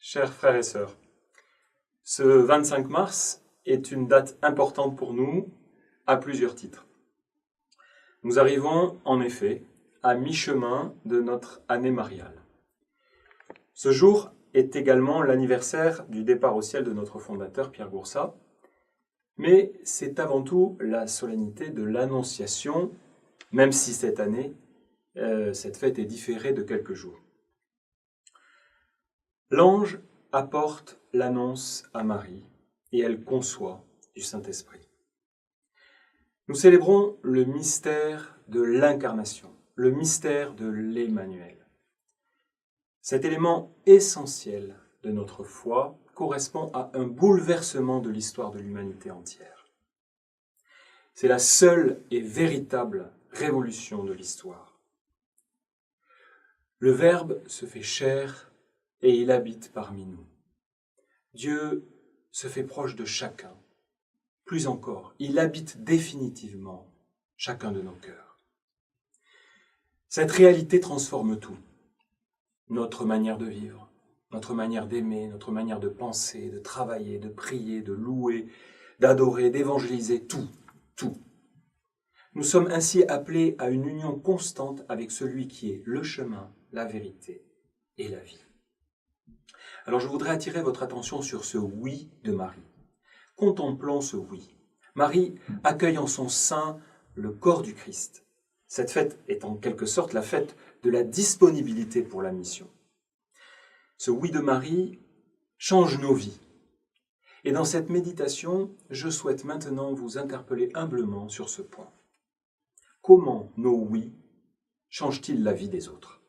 Chers frères et sœurs, ce 25 mars est une date importante pour nous à plusieurs titres. Nous arrivons en effet à mi-chemin de notre année mariale. Ce jour est également l'anniversaire du départ au ciel de notre fondateur Pierre Goursat, mais c'est avant tout la solennité de l'Annonciation, même si cette année, cette fête est différée de quelques jours. L'ange apporte l'annonce à Marie et elle conçoit du Saint-Esprit. Nous célébrons le mystère de l'incarnation, le mystère de l'Emmanuel. Cet élément essentiel de notre foi correspond à un bouleversement de l'histoire de l'humanité entière. C'est la seule et véritable révolution de l'histoire. Le Verbe se fait chair et il habite parmi nous. Dieu se fait proche de chacun. Plus encore, il habite définitivement chacun de nos cœurs. Cette réalité transforme tout. Notre manière de vivre, notre manière d'aimer, notre manière de penser, de travailler, de prier, de louer, d'adorer, d'évangéliser, tout. Nous sommes ainsi appelés à une union constante avec celui qui est le chemin, la vérité et la vie. Alors je voudrais attirer votre attention sur ce oui de Marie. Contemplons ce oui. Marie accueille en son sein le corps du Christ. Cette fête est en quelque sorte la fête de la disponibilité pour la mission. Ce oui de Marie change nos vies. Et dans cette méditation, je souhaite maintenant vous interpeller humblement sur ce point. Comment nos oui changent-ils la vie des autres ?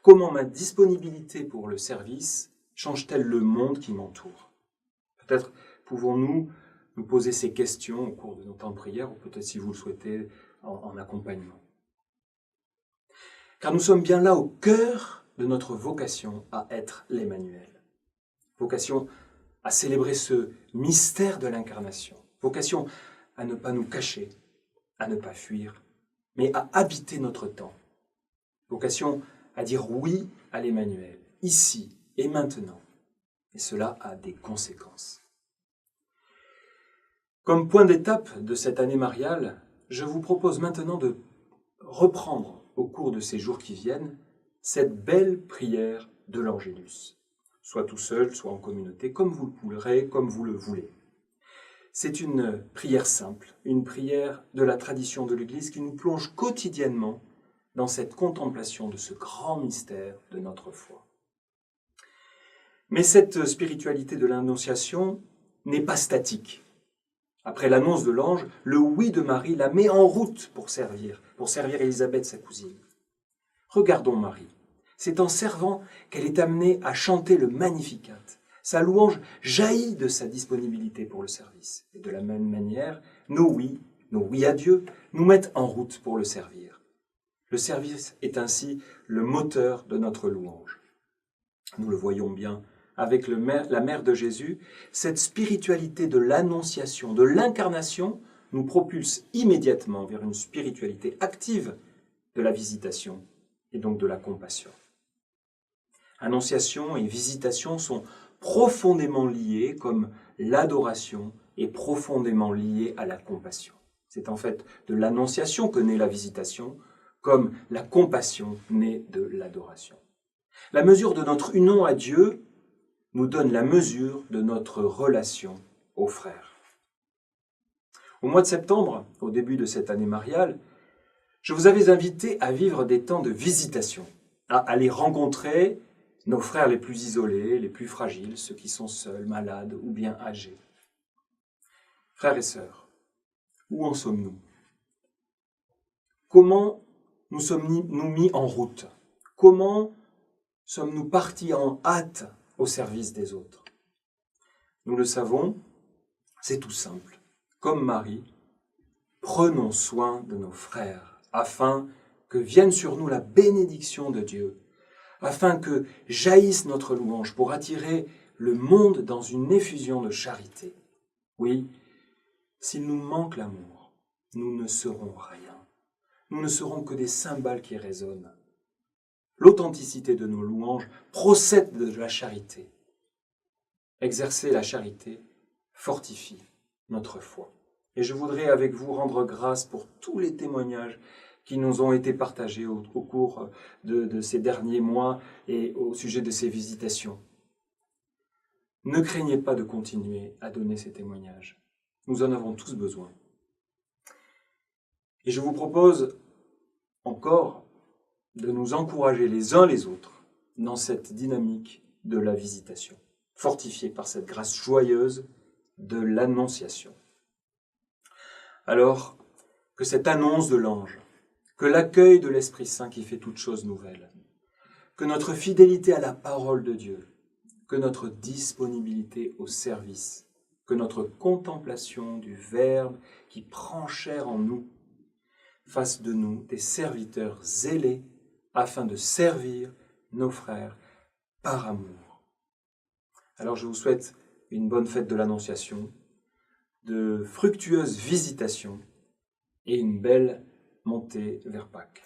Comment ma disponibilité pour le service change-t-elle le monde qui m'entoure ? Peut-être pouvons-nous nous poser ces questions au cours de nos temps de prière, ou peut-être si vous le souhaitez, en accompagnement. Car nous sommes bien là au cœur de notre vocation à être l'Emmanuel. Vocation à célébrer ce mystère de l'incarnation. Vocation à ne pas nous cacher, à ne pas fuir, mais à habiter notre temps. Vocation à dire oui à l'Emmanuel, ici et maintenant. Et cela a des conséquences. Comme point d'étape de cette année mariale, je vous propose maintenant de reprendre au cours de ces jours qui viennent cette belle prière de l'Angélus, soit tout seul, soit en communauté, comme vous le pourrez, comme vous le voulez. C'est une prière simple, une prière de la tradition de l'Église qui nous plonge quotidiennement dans cette contemplation de ce grand mystère de notre foi. Mais cette spiritualité de l'Annonciation n'est pas statique. Après l'annonce de l'ange, le oui de Marie la met en route pour servir Élisabeth, sa cousine. Regardons Marie. C'est en servant qu'elle est amenée à chanter le Magnificat. Sa louange jaillit de sa disponibilité pour le service. Et de la même manière, nos oui à Dieu, nous mettent en route pour le servir. Le service est ainsi le moteur de notre louange. Nous le voyons bien avec la mère de Jésus, cette spiritualité de l'annonciation, de l'incarnation, nous propulse immédiatement vers une spiritualité active de la visitation et donc de la compassion. Annonciation et visitation sont profondément liées comme l'adoration est profondément liée à la compassion. C'est en fait de l'annonciation que naît la visitation, comme la compassion naît de l'adoration. La mesure de notre union à Dieu nous donne la mesure de notre relation aux frères. Au mois de septembre, au début de cette année mariale, je vous avais invité à vivre des temps de visitation, à aller rencontrer nos frères les plus isolés, les plus fragiles, ceux qui sont seuls, malades ou bien âgés. Frères et sœurs, où en sommes-nous ? Comment nous sommes-nous mis en route ? Comment sommes-nous partis en hâte au service des autres? Nous le savons, c'est tout simple. Comme Marie, prenons soin de nos frères, afin que vienne sur nous la bénédiction de Dieu, afin que jaillisse notre louange pour attirer le monde dans une effusion de charité. Oui, s'il nous manque l'amour, nous ne serons rien. Nous ne serons que des cymbales qui résonnent. L'authenticité de nos louanges procède de la charité. exercer la charité fortifie notre foi. Et je voudrais avec vous rendre grâce pour tous les témoignages qui nous ont été partagés au cours de ces derniers mois et au sujet de ces visitations. Ne craignez pas de continuer à donner ces témoignages. Nous en avons tous besoin. Et je vous propose encore de nous encourager les uns les autres dans cette dynamique de la visitation, fortifiée par cette grâce joyeuse de l'Annonciation. Alors, que cette annonce de l'ange, que l'accueil de l'Esprit Saint qui fait toutes choses nouvelles, que notre fidélité à la parole de Dieu, que notre disponibilité au service, que notre contemplation du Verbe qui prend chair en nous, fasse de nous des serviteurs zélés afin de servir nos frères par amour. Alors je vous souhaite une bonne fête de l'Annonciation, de fructueuses visitations et une belle montée vers Pâques.